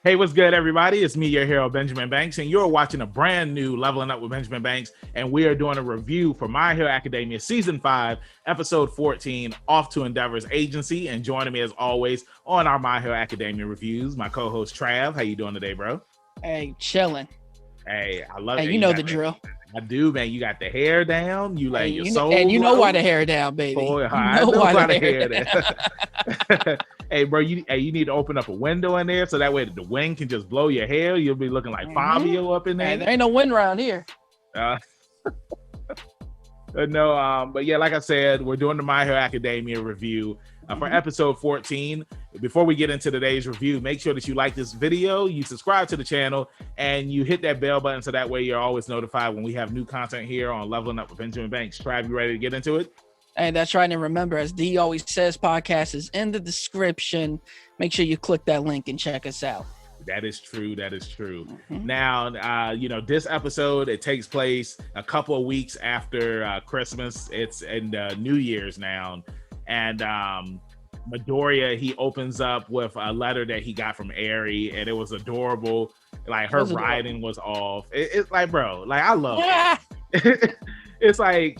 Hey, what's good, everybody? It's me, your hero, Benjamin Banks, and you're watching a brand new Leveling Up with Benjamin Banks, and we are doing a review for My Hero Academia Season 5, Episode 14, Off to Endeavor's Agency. And joining me, as always, on our My Hero Academia reviews, my co-host, Trav. How you doing today, bro? Hey, chilling. Hey, I love it. Hey, you know the drill. I do, man. You got the hair down. You like your soul. And you know why the hair down, baby. Boy, I know why the hair down. Hey, bro, you need to open up a window in there so that way the wind can just blow your hair. You'll be looking like Fabio up in there. Hey, there ain't no wind around here. But yeah, like I said, we're doing the My Hero Academia review for episode 14. Before we get into today's review, make sure that you like this video, you subscribe to the channel, and you hit that bell button so that way you're always notified when we have new content here on Leveling Up with Benjamin Banks. Trav, you ready to get into it? Hey, that's right. And remember, as D always says, podcast is in the description. Make sure you click that link and check us out. That is true. That is true. Now, this episode, it takes place a couple of weeks after Christmas. It's in New Year's now. And Midoriya, he opens up with a letter that he got from Eri, and it was adorable. Like, her writing was off. It's like, bro, like, I love it. It's like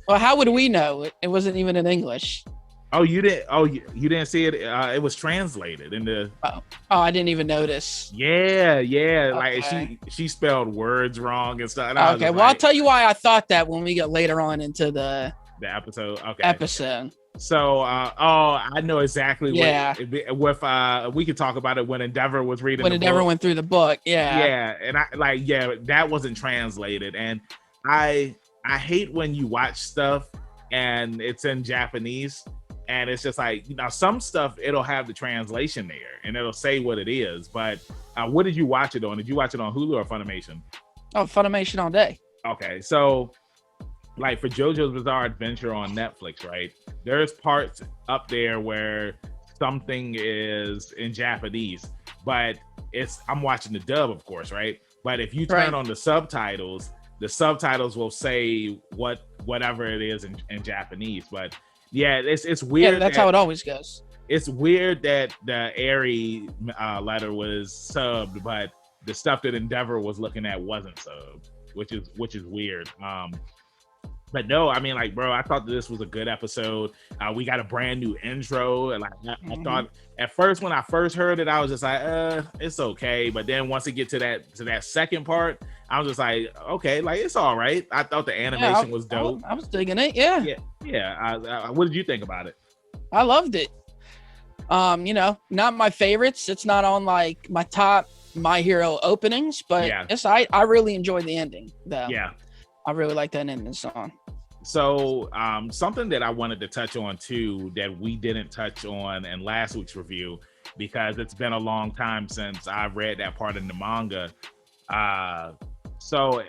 well, how would we know? It wasn't even in English. Oh, you didn't? Oh, you didn't see it? It was translated in the. Oh, I didn't even notice. Yeah. Okay. Like she spelled words wrong and stuff. And okay, well, I'll tell you why I thought that when we get later on into the episode. Okay. Episode. So, I know exactly. Yeah. We could talk about it when Endeavor was reading. When Endeavor went through the book. Yeah. Yeah, and that wasn't translated, and I hate when you watch stuff and it's in Japanese and it's just like, some stuff, it'll have the translation there and it'll say what it is. But what did you watch it on? Did you watch it on Hulu or Funimation? Oh, Funimation all day. Okay. So like for JoJo's Bizarre Adventure on Netflix, right? There's parts up there where something is in Japanese, but I'm watching the dub, of course, right? But if you turn on the subtitles will say whatever it is in Japanese. But yeah, it's weird. Yeah, that's how it always goes. It's weird that the Eri letter was subbed, but the stuff that Endeavor was looking at wasn't subbed, which is weird. But no, I mean, like, bro, I thought that this was a good episode. We got a brand new intro, and like I thought at first when I first heard it, I was just like, it's okay. But then once it get to that second part, I was just like, okay, like it's all right. I thought the animation was dope. I was digging it. Yeah. What did you think about it? I loved it. Not my favorites. It's not on like my top My Hero openings, but I really enjoyed the ending though. Yeah. I really like that ending song. So something that I wanted to touch on too that we didn't touch on in last week's review, because it's been a long time since I read that part in the manga. So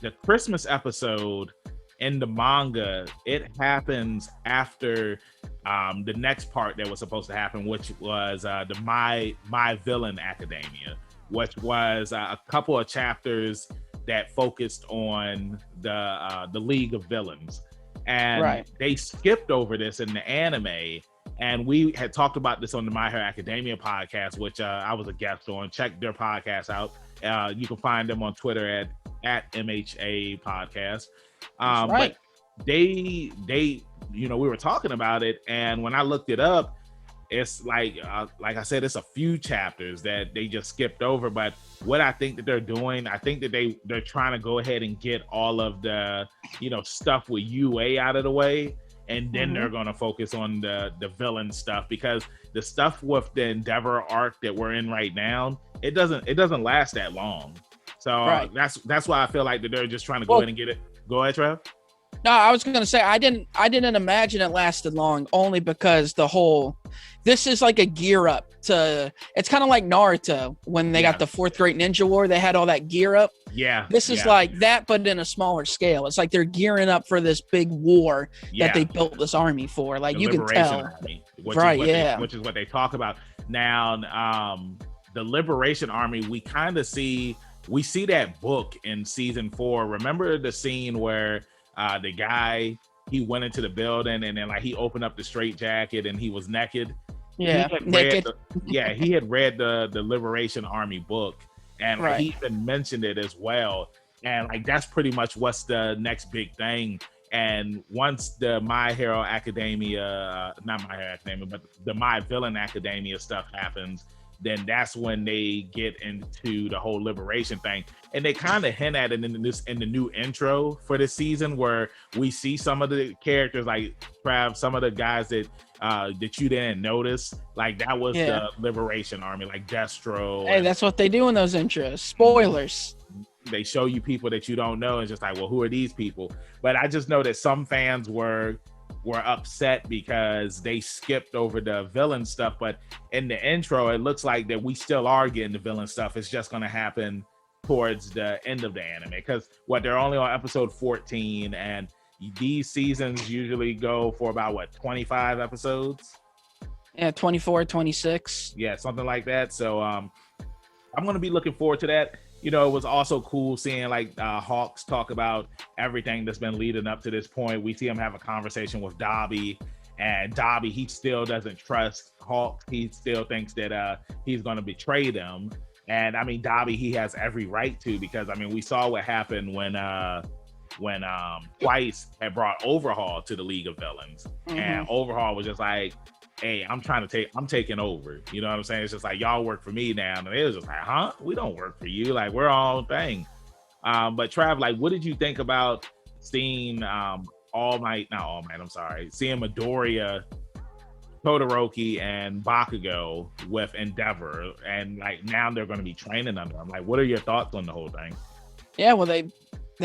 the Christmas episode in the manga, it happens after the next part that was supposed to happen, which was the My Villain Academia, which was a couple of chapters that focused on the League of Villains, and they skipped over this in the anime. And we had talked about this on the My Hero Academia podcast, which I was a guest on. Check their podcast out. You can find them on Twitter at MHA Podcast. But they we were talking about it, and when I looked it up, it's like I said, it's a few chapters that they just skipped over. But what I think that they're doing, I think that they're trying to go ahead and get all of the stuff with UA out of the way, and then they're going to focus on the villain stuff, because the stuff with the Endeavor arc that we're in right now, it doesn't last that long. So that's why I feel like that they're just trying to go ahead and get it. Go ahead, Trav. No, I was gonna say I didn't imagine it lasted long, only because this is like a gear up to. It's kind of like Naruto when they got the Fourth Great Ninja War. They had all that gear up. Yeah. This is like that, but in a smaller scale. It's like they're gearing up for this big war that they built this army for. Like you can tell. Army, which is what they talk about now. The Liberation Army. We kind of see that book in season 4. Remember the scene where the guy, he went into the building and then like he opened up the straitjacket and he was naked, Yeah, he had read the Liberation Army book, and like, Right. he even mentioned it as well. And like that's pretty much what's the next big thing. And once the My Hero Academia, not My Hero Academia, but the My Villain Academia stuff happens, then that's when they get into the whole liberation thing. And they kind of hint at it in the new intro for this season, where we see some of the characters like Trav, some of the guys that you didn't notice, like that was the Liberation Army, like Destro. Hey, that's what they do in those intros. Spoilers. They show you people that you don't know, and it's just like, well, who are these people? But I just know that some fans were upset because they skipped over the villain stuff. But in the intro, it looks like that we still are getting the villain stuff. It's just going to happen towards the end of the anime, because they're only on episode 14, and these seasons usually go for about 25 episodes. Yeah, 24, 26. Yeah, something like that. So I'm going to be looking forward to that. You know, it was also cool seeing like Hawks talk about everything that's been leading up to this point. We see him have a conversation with Dobby, and Dobby, he still doesn't trust Hawks. He still thinks that he's going to betray them. And I mean, Dobby, he has every right to, because I mean, we saw what happened when Twice had brought Overhaul to the League of Villains, and Overhaul was just like, hey, I'm taking over. You know what I'm saying? It's just like, y'all work for me now. And it was just like, huh? We don't work for you. Like, we're our own thing. But Trav, like, what did you think about seeing seeing Midoriya, Todoroki, and Bakugo with Endeavor, and like now they're going to be training under them? Like, what are your thoughts on the whole thing? Yeah, well, they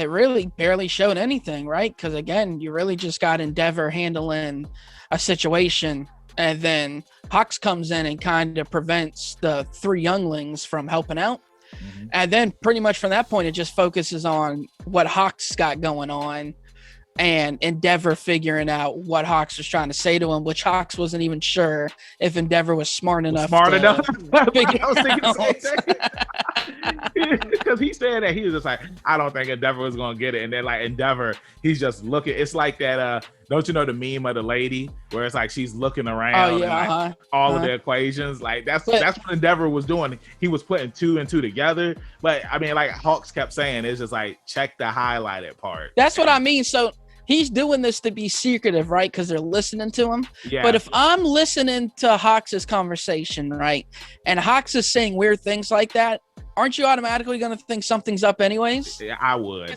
really barely showed anything, right? Because again, you really just got Endeavor handling a situation, and then Hawks comes in and kind of prevents the three younglings from helping out. And then pretty much from that point, it just focuses on what Hawks got going on, and Endeavor figuring out what Hawks was trying to say to him, which Hawks wasn't even sure if Endeavor was smart enough. I was thinking the same thing. Because he said that he was just like, I don't think Endeavor was gonna get it. And then like Endeavor, he's just looking. It's like that don't you know the meme of the lady where it's like she's looking around all of the equations? Like that's what Endeavor was doing. He was putting two and two together. But I mean, like Hawks kept saying, it's just like, check the highlighted part. That's what I mean. So he's doing this to be secretive, right? Because they're listening to him. Yeah. But if I'm listening to Hawks' conversation, right, and Hawks is saying weird things like that, aren't you automatically going to think something's up anyways? Yeah, I would.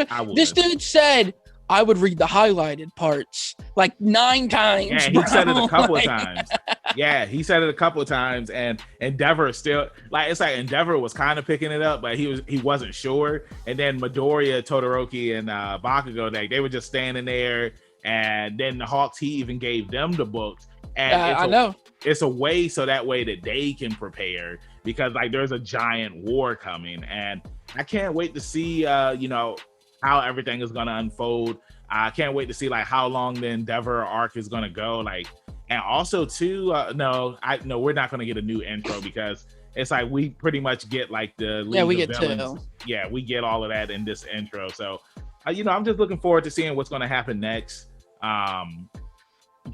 I would. This dude said, I would read the highlighted parts like 9 times. Yeah, he said it a couple of times. Yeah, he said it a couple of times, and Endeavor still, like, it's like Endeavor was kind of picking it up, but he wasn't sure. And then Midoriya, Todoroki, and Bakugo, they were just standing there, and then the Hawks, he even gave them the books. And I know it's a way so that way that they can prepare, because like there's a giant war coming, and I can't wait to see how everything is going to unfold. I can't wait to see like how long the Endeavor arc is going to go. Like, and also too, no, we're not going to get a new intro, because it's like we pretty much get like the League we of get Villains. Yeah, we get all of that in this intro. So, I'm just looking forward to seeing what's going to happen next. I'm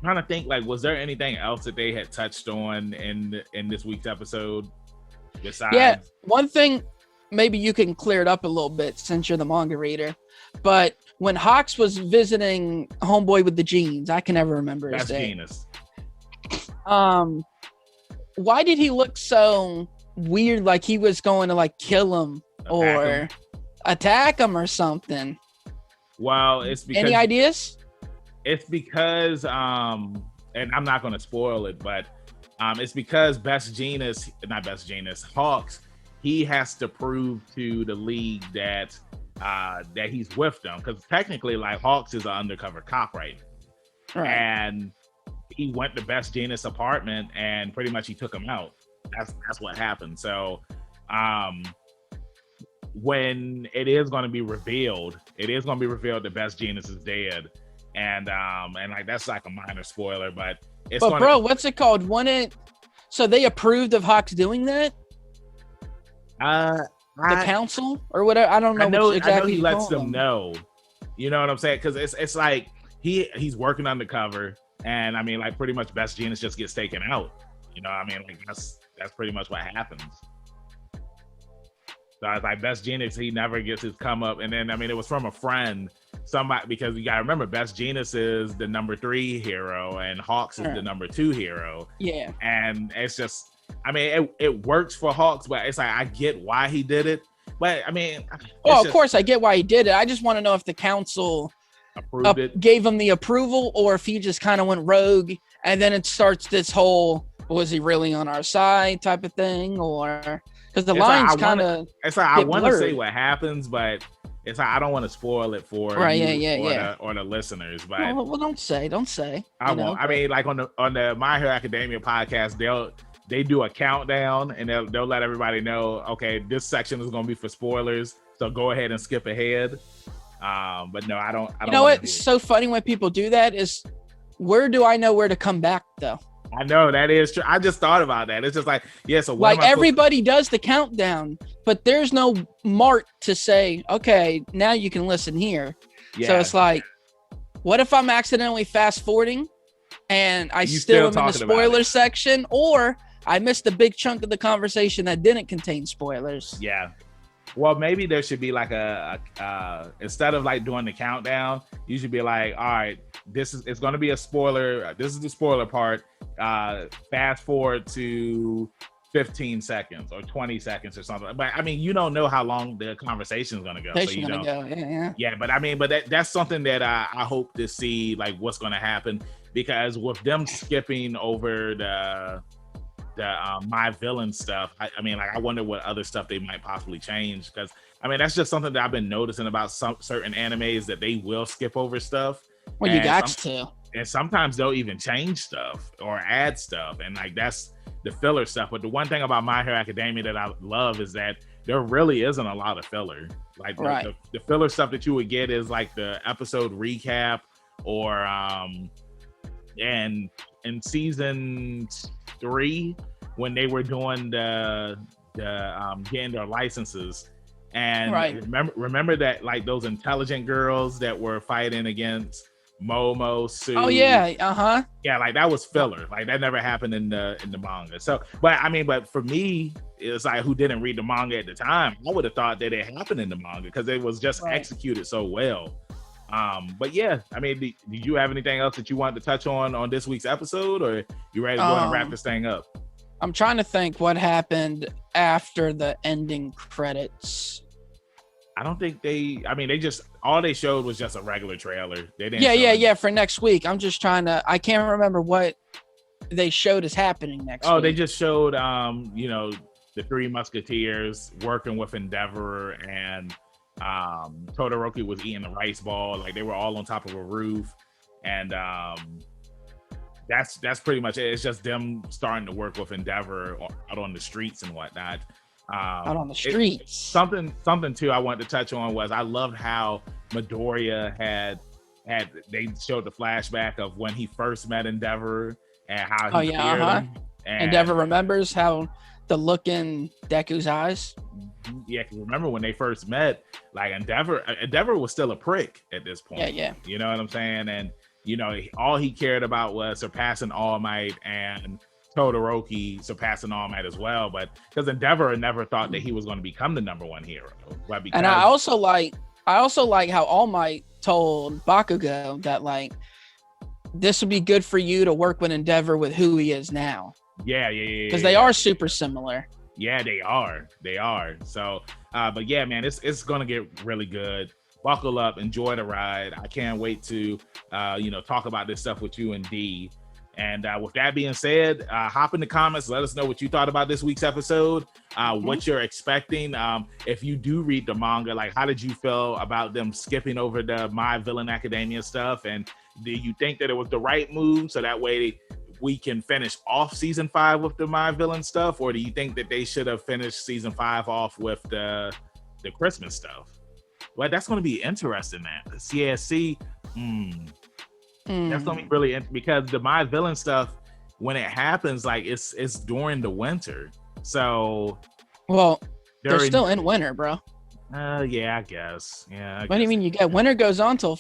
trying to think, like, was there anything else that they had touched on in this week's episode besides? Yeah, one thing, maybe you can clear it up a little bit since you're the manga reader, but when Hawks was visiting homeboy with the jeans, I can never remember his name. Why did he look so weird, like he was going to like kill him or attack him or something? Well, it's because, any ideas? It's because and I'm not going to spoil it, but it's because Hawks, he has to prove to the League that he's with them, because technically, like, Hawks is an undercover cop right now. And he went to Best Jeanist apartment and pretty much he took him out. That's what happened. So when it is going to be revealed that Best Jeanist is dead, and like that's like a minor spoiler, but bro, what's it called? So they approved of Hawks doing that? The council or whatever. I don't know. I know he lets them know. You know what I'm saying? Because it's like he's working undercover, And I mean, like pretty much Best Genius just gets taken out. You know, I mean, like that's pretty much what happens. So I was like, Best Genius, he never gets his come up. And then I mean, it was from a friend, somebody, because you gotta remember, Best Genius is the number 3 hero and Hawks is the number 2 hero. Yeah. And it's just, I mean, it works for Hawks, but it's like I get why he did it. But I mean, well, of course I get why he did it. I just want to know if the council approved it, gave him the approval, or if he just kind of went rogue, and then it starts this whole was he really on our side type of thing, or because the lines kind of. It's like I want to say what happens, but it's like I don't want to spoil it for or the listeners. But well, don't say. I won't. I mean, like on the My Hero Academia podcast, they do a countdown and they'll let everybody know, okay, this section is going to be for spoilers, so go ahead and skip ahead. But no, I don't. You know what's so funny when people do that is, where do I know where to come back though? I know that is true. I just thought about that. It's just like, yeah, so like everybody does the countdown, but there's no mark to say, okay, now you can listen here. Yeah. So it's like, what if I'm accidentally fast forwarding and I still am in the spoiler section, or I missed a big chunk of the conversation that didn't contain spoilers? Yeah. Well, maybe there should be like instead of like doing the countdown, you should be like, all right, it's going to be a spoiler. This is the spoiler part. Fast forward to 15 seconds or 20 seconds or something. But I mean, you don't know how long the conversation is going to go. So you don't. Yeah. But I mean, that's something that I hope to see, like what's going to happen, because with them skipping over the My Villain stuff, I mean, like I wonder what other stuff they might possibly change, because I mean that's just something that I've been noticing about some certain animes, that they will skip over stuff. Well, you got to. And sometimes they'll even change stuff or add stuff, and like that's the filler stuff. But the one thing about My Hero Academia that I love is that there really isn't a lot of filler. Like the filler stuff that you would get is like the episode recap, or and in season 3 when they were doing the getting their licenses, and remember that like those intelligent girls that were fighting against Momo, Sue. Oh yeah, yeah, like that was filler. Like that never happened in the manga. So, but for me, it's like, who didn't read the manga at the time, I would have thought that it happened in the manga because it was just executed so well. But yeah, I mean, did you have anything else that you wanted to touch on this week's episode, or you ready to go and wrap this thing up? I'm trying to think what happened after the ending credits. I don't think all they showed was just a regular trailer. They didn't. Yeah. For next week, I'm just trying to. I can't remember what they showed is happening next week. Oh, they just showed, the 3 Musketeers working with Endeavor, and Todoroki was eating the rice ball. Like they were all on top of a roof, and that's pretty much it. It's just them starting to work with Endeavor out on the streets and whatnot. Out on the streets. Something too I wanted to touch on was I loved how Midoriya they showed the flashback of when he first met Endeavor and how he feared him. And Endeavor remembers how the look in Deku's eyes. Yeah, because remember when they first met, like Endeavor was still a prick at this point. Yeah. You know what I'm saying? And all he cared about was surpassing All Might, and Todoroki surpassing All Might as well, but because Endeavor never thought that he was going to become the number 1 hero. And I also like how All Might told Bakugo that like this would be good for you to work with Endeavor with who he is now. Yeah. Because they are super similar. Yeah, they are. So, but yeah, man, it's gonna get really good. Buckle up, enjoy the ride. I can't wait to talk about this stuff with you and D. And with that being said, hop in the comments. Let us know what you thought about this week's episode, what you're expecting. If you do read the manga, like how did you feel about them skipping over the My Villain Academia stuff? And do you think that it was the right move so that way we can finish off season 5 with the My Villain stuff? Or do you think that they should have finished season 5 off with the Christmas stuff? Well, that's going to be interesting, man. The CSC, that's gonna be really because the My Villain stuff, when it happens, like it's during the winter. So, well, they're still in winter, bro. Yeah, I guess. Yeah. What do you mean? You get winter goes on till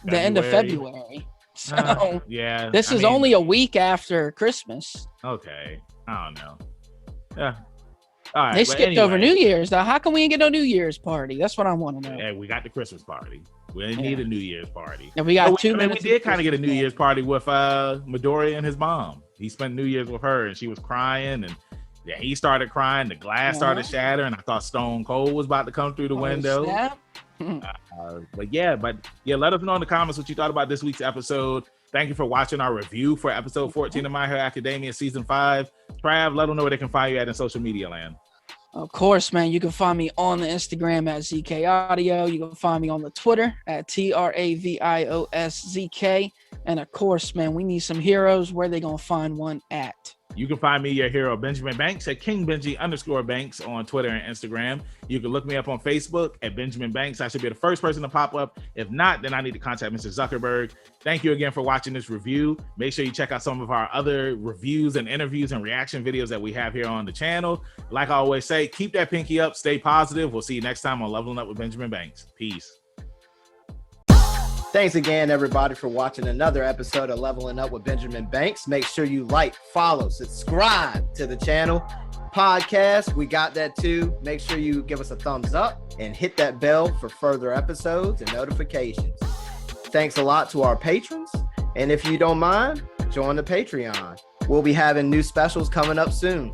the end of February. So yeah, this is only a week after Christmas. Okay, I don't know. Yeah. All right, they skipped over New Year's. Now, how come we didn't get no New Year's party? That's what I want to know. Yeah, we got the Christmas party. We didn't need a New Year's party. And we got 2 minutes. We did kind of get a New Year's party with Midoriya and his mom. He spent New Year's with her, and she was crying, and he started crying. The glass started shattering. I thought Stone Cold was about to come through the window. But let us know in the comments what you thought about this week's episode. Thank you for watching our review for episode 14 of My Hero Academia season 5. Trav, let them know where they can find you at in social media land. Of course, man. You can find me on the Instagram at ZK Audio. You can find me on the Twitter at TravioSZK. And of course, man, we need some heroes. Where they gonna find one at? You can find me, your hero, Benjamin Banks, at KingBenji_Banks on Twitter and Instagram. You can look me up on Facebook at Benjamin Banks. I should be the first person to pop up. If not, then I need to contact Mr. Zuckerberg. Thank you again for watching this review. Make sure you check out some of our other reviews and interviews and reaction videos that we have here on the channel. Like I always say, keep that pinky up, stay positive. We'll see you next time on Leveling Up with Benjamin Banks. Peace. Thanks again, everybody, for watching another episode of Leveling Up with Benjamin Banks. Make sure you like, follow, subscribe to the channel. Podcast, we got that too. Make sure you give us a thumbs up and hit that bell for further episodes and notifications. Thanks a lot to our patrons. And if you don't mind, join the Patreon. We'll be having new specials coming up soon.